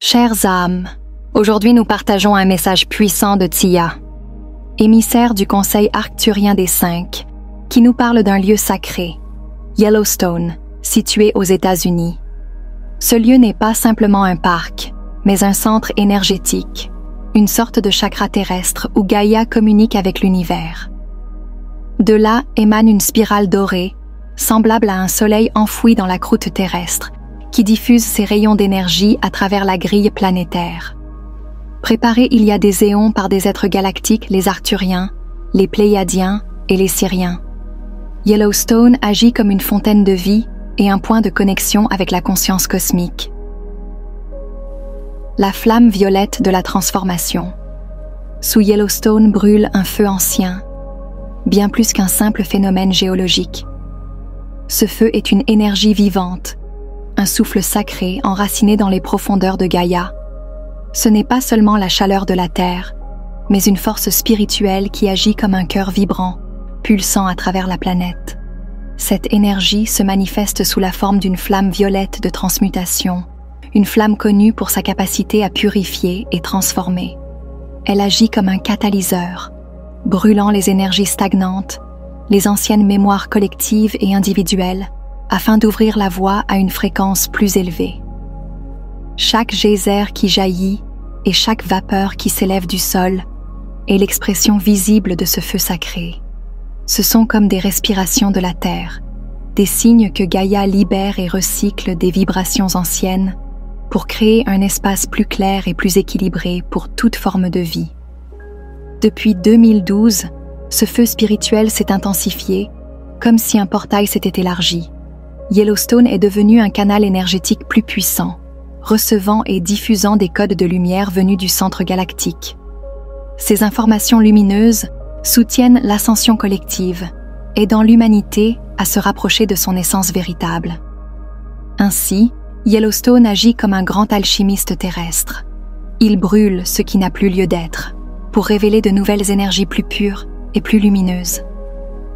Chères âmes, aujourd'hui nous partageons un message puissant de Tia, émissaire du Conseil arcturien des Cinq, qui nous parle d'un lieu sacré, Yellowstone, situé aux États-Unis. Ce lieu n'est pas simplement un parc, mais un centre énergétique, une sorte de chakra terrestre où Gaïa communique avec l'univers. De là émane une spirale dorée, semblable à un soleil enfoui dans la croûte terrestre, qui diffuse ses rayons d'énergie à travers la grille planétaire. Préparés il y a des éons par des êtres galactiques, les Arcturiens, les Pléiadiens et les Syriens. Yellowstone agit comme une fontaine de vie et un point de connexion avec la conscience cosmique. La flamme violette de la transformation. Sous Yellowstone brûle un feu ancien, bien plus qu'un simple phénomène géologique. Ce feu est une énergie vivante, un souffle sacré enraciné dans les profondeurs de Gaïa. Ce n'est pas seulement la chaleur de la terre, mais une force spirituelle qui agit comme un cœur vibrant, pulsant à travers la planète. Cette énergie se manifeste sous la forme d'une flamme violette de transmutation, une flamme connue pour sa capacité à purifier et transformer. Elle agit comme un catalyseur, brûlant les énergies stagnantes, les anciennes mémoires collectives et individuelles, afin d'ouvrir la voie à une fréquence plus élevée. Chaque geyser qui jaillit et chaque vapeur qui s'élève du sol est l'expression visible de ce feu sacré. Ce sont comme des respirations de la terre, des signes que Gaïa libère et recycle des vibrations anciennes pour créer un espace plus clair et plus équilibré pour toute forme de vie. Depuis 2012, ce feu spirituel s'est intensifié, comme si un portail s'était élargi. Yellowstone est devenu un canal énergétique plus puissant, recevant et diffusant des codes de lumière venus du centre galactique. Ces informations lumineuses soutiennent l'ascension collective, aidant l'humanité à se rapprocher de son essence véritable. Ainsi, Yellowstone agit comme un grand alchimiste terrestre. Il brûle ce qui n'a plus lieu d'être, pour révéler de nouvelles énergies plus pures et plus lumineuses.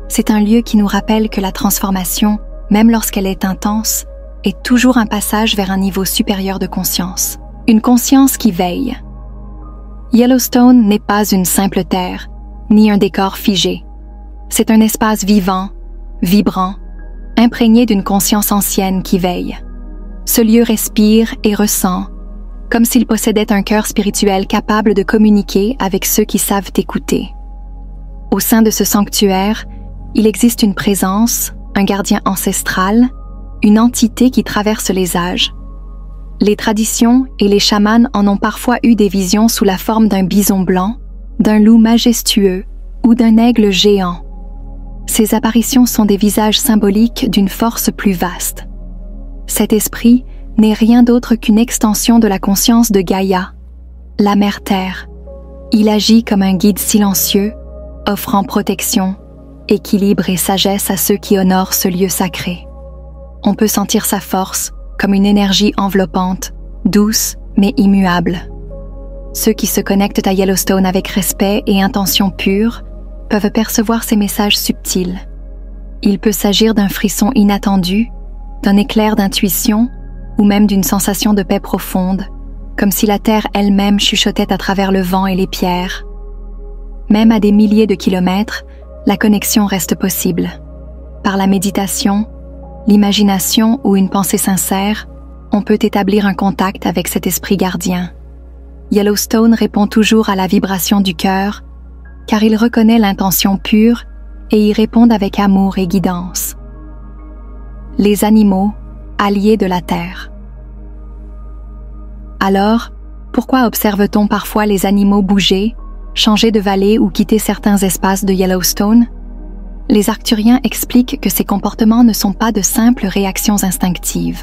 C'est un lieu qui nous rappelle que la transformation, même lorsqu'elle est intense, est toujours un passage vers un niveau supérieur de conscience. Une conscience qui veille. Yellowstone n'est pas une simple terre, ni un décor figé. C'est un espace vivant, vibrant, imprégné d'une conscience ancienne qui veille. Ce lieu respire et ressent, comme s'il possédait un cœur spirituel capable de communiquer avec ceux qui savent écouter. Au sein de ce sanctuaire, il existe une présence, un gardien ancestral, une entité qui traverse les âges. Les traditions et les chamans en ont parfois eu des visions sous la forme d'un bison blanc, d'un loup majestueux ou d'un aigle géant. Ces apparitions sont des visages symboliques d'une force plus vaste. Cet esprit n'est rien d'autre qu'une extension de la conscience de Gaïa, la mère Terre. Il agit comme un guide silencieux, offrant protection, équilibre et sagesse à ceux qui honorent ce lieu sacré. On peut sentir sa force comme une énergie enveloppante, douce mais immuable. Ceux qui se connectent à Yellowstone avec respect et intention pure peuvent percevoir ces messages subtils. Il peut s'agir d'un frisson inattendu, d'un éclair d'intuition ou même d'une sensation de paix profonde, comme si la terre elle-même chuchotait à travers le vent et les pierres. Même à des milliers de kilomètres, la connexion reste possible. Par la méditation, l'imagination ou une pensée sincère, on peut établir un contact avec cet esprit gardien. Yellowstone répond toujours à la vibration du cœur, car il reconnaît l'intention pure et y répond avec amour et guidance. Les animaux, alliés de la terre. Alors, pourquoi observe-t-on parfois les animaux bouger, changer de vallée ou quitter certains espaces de Yellowstone? Les Arcturiens expliquent que ces comportements ne sont pas de simples réactions instinctives.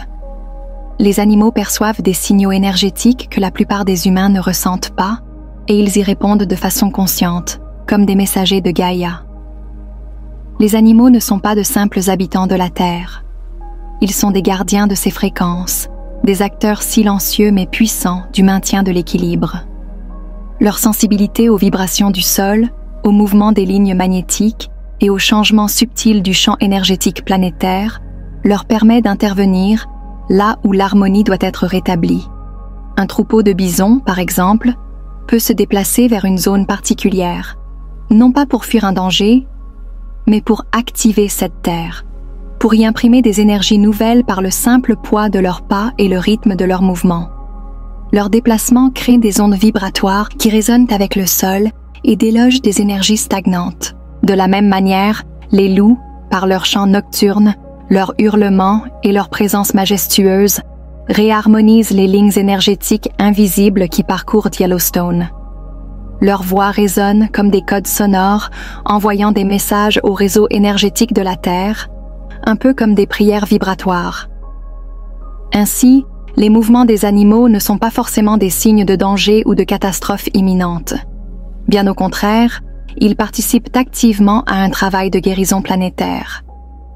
Les animaux perçoivent des signaux énergétiques que la plupart des humains ne ressentent pas, et ils y répondent de façon consciente, comme des messagers de Gaïa. Les animaux ne sont pas de simples habitants de la Terre. Ils sont des gardiens de ces fréquences, des acteurs silencieux mais puissants du maintien de l'équilibre. Leur sensibilité aux vibrations du sol, au mouvement des lignes magnétiques et aux changements subtils du champ énergétique planétaire leur permet d'intervenir là où l'harmonie doit être rétablie. Un troupeau de bisons, par exemple, peut se déplacer vers une zone particulière, non pas pour fuir un danger, mais pour activer cette terre, pour y imprimer des énergies nouvelles par le simple poids de leurs pas et le rythme de leurs mouvements. Leur déplacement crée des ondes vibratoires qui résonnent avec le sol et délogent des énergies stagnantes. De la même manière, les loups, par leurs chants nocturnes, leurs hurlements et leur présence majestueuse, réharmonisent les lignes énergétiques invisibles qui parcourent Yellowstone. Leurs voix résonnent comme des codes sonores, envoyant des messages au réseau énergétique de la Terre, un peu comme des prières vibratoires. Ainsi, les mouvements des animaux ne sont pas forcément des signes de danger ou de catastrophe imminente. Bien au contraire, ils participent activement à un travail de guérison planétaire.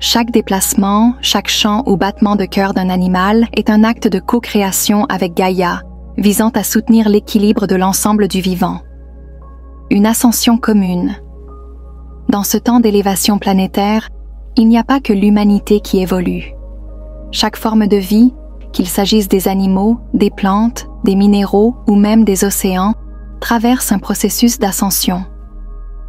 Chaque déplacement, chaque chant ou battement de cœur d'un animal est un acte de co-création avec Gaïa, visant à soutenir l'équilibre de l'ensemble du vivant. Une ascension commune. Dans ce temps d'élévation planétaire, il n'y a pas que l'humanité qui évolue. Chaque forme de vie, qu'il s'agisse des animaux, des plantes, des minéraux ou même des océans, traverse un processus d'ascension.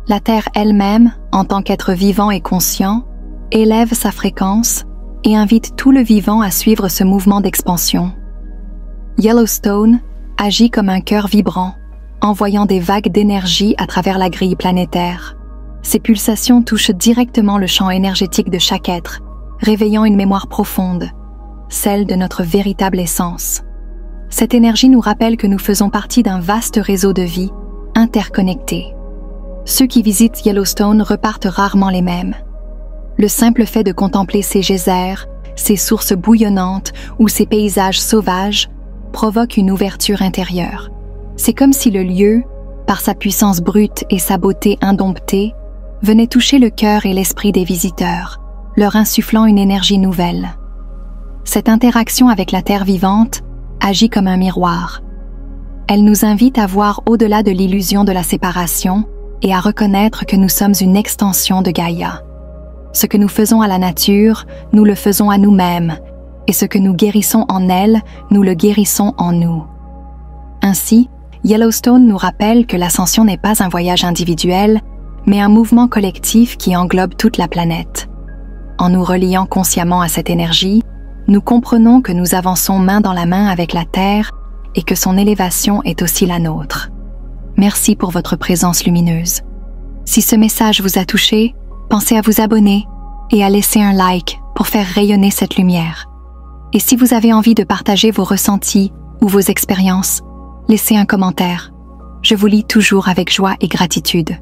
La Terre elle-même, en tant qu'être vivant et conscient, élève sa fréquence et invite tout le vivant à suivre ce mouvement d'expansion. Yellowstone agit comme un cœur vibrant, envoyant des vagues d'énergie à travers la grille planétaire. Ces pulsations touchent directement le champ énergétique de chaque être, réveillant une mémoire profonde, celle de notre véritable essence. Cette énergie nous rappelle que nous faisons partie d'un vaste réseau de vie, interconnecté. Ceux qui visitent Yellowstone repartent rarement les mêmes. Le simple fait de contempler ces geysers, ces sources bouillonnantes ou ces paysages sauvages provoque une ouverture intérieure. C'est comme si le lieu, par sa puissance brute et sa beauté indomptée, venait toucher le cœur et l'esprit des visiteurs, leur insufflant une énergie nouvelle. Cette interaction avec la terre vivante agit comme un miroir. Elle nous invite à voir au-delà de l'illusion de la séparation et à reconnaître que nous sommes une extension de Gaïa. Ce que nous faisons à la nature, nous le faisons à nous-mêmes, et ce que nous guérissons en elle, nous le guérissons en nous. Ainsi, Yellowstone nous rappelle que l'ascension n'est pas un voyage individuel, mais un mouvement collectif qui englobe toute la planète. En nous reliant consciemment à cette énergie, nous comprenons que nous avançons main dans la main avec la Terre et que son élévation est aussi la nôtre. Merci pour votre présence lumineuse. Si ce message vous a touché, pensez à vous abonner et à laisser un like pour faire rayonner cette lumière. Et si vous avez envie de partager vos ressentis ou vos expériences, laissez un commentaire. Je vous lis toujours avec joie et gratitude.